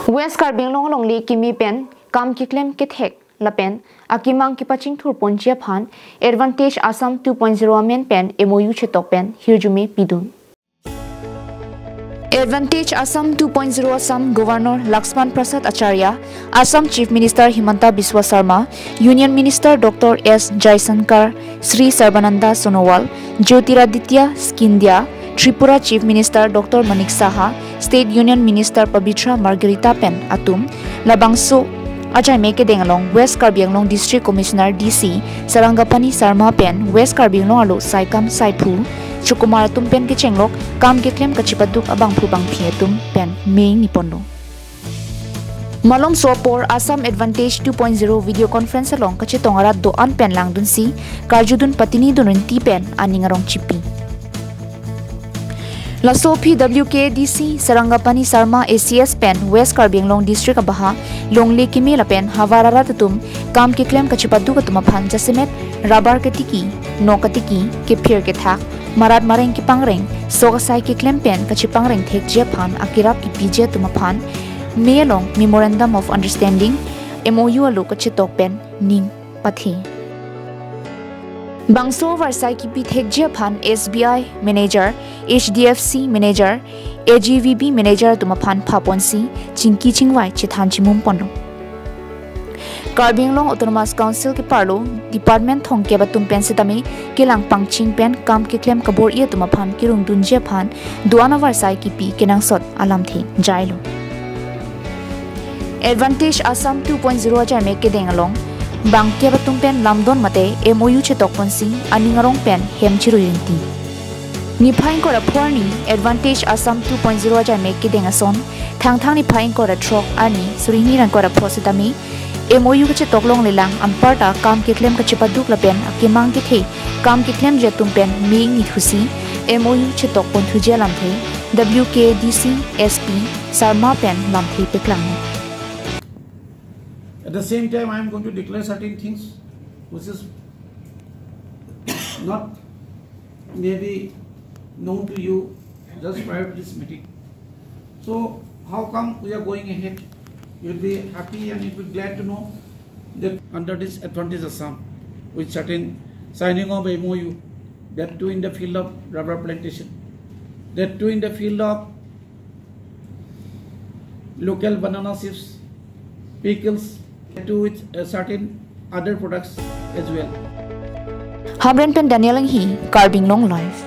West Karbi Anglong longli kimi pen kam kiklem kithek lapen akimang kipaching thur ponjia phan advantage Assam 2.0 amen pen MoU chetok pen hirjume pidun. Advantage Assam 2.0 Assam Governor Laxman Prasad Acharya, Assam Chief Minister Himanta Biswa Sarma, Union Minister Dr. S. Jaisankar, Sri Sarbananda Sonowal, Jyotiraditya Scindia, Tripura Chief Minister Dr. Manik Saha, State Union Minister Pabitra Margarita Pen Atum, Labangso Ajay Meke Dengalong, West Karbi Anglong District Commissioner DC, Sarangapani Sarma Pen, West Karbi Anglong Alo Saikam Saipu, Chukumara tum pen ke chenglok kam ke klem kachipaduk abang phubang phietum pen mei nipono. Malom sopor Assam Advantage 2.0 video conference along kachetongara do an pen lang dun si karjudun patini dunun ti pen aningarong chipi. Laso PWK DC Sarangapani Sarma ACS pen West Karbi Anglong District abaha longle kimi lapen havarara tatum kam ke klem kachipaduk atumaphan jasemet rabar ketiki no katiki ke phir ke thak Marat mareng ki pangreng sogasai ki klempen kachi pangreng thek jepan akirap ki pije tumaphan melong memorandum of understanding MoU alu kachetok pen ning pathi bangso varsai ki pi thek jepan SBI manager HDFC manager AGVB manager tumaphan phaponsi chingki chingwai chithan chimum pono Karbi Anglong Autonomous Council ke parlo Department thong ke batum pen setami kelang pangching pen kam ke klem kabor ia tumaphan kirung dunje phan duana varsai ki pi kenang sot alam the jailo Advantage Assam 2.0 ajar me ke dengalong bang ke batum pen lamdon mate MoU chetok ponsi aningarong pen hemchiru yinti ni phain ko rapporni Advantage Assam 2.0 ajar me ke dengason thang ni phain ko ra throk ani surini ran ko ra phositami MoU ke toklong lelang amparta kam ke klem ke chipaduk lapen akimang ke the kam ke klem je tumpen ming ni thusi MoU che tok pon thuje lam the WKDC SP Sarma pen lam the peklang. At the same time, I am going to declare certain things which is not maybe known to you just prior to this meeting. So how come we are going ahead? You will be happy and you will be glad to know that under this Advantage Assam, with certain signing of MoU, that too in the field of rubber plantation, that too in the field of local banana chips, pickles, that too with certain other products as well. Hamren pen Daniel Hi, Karbi Anglong Live.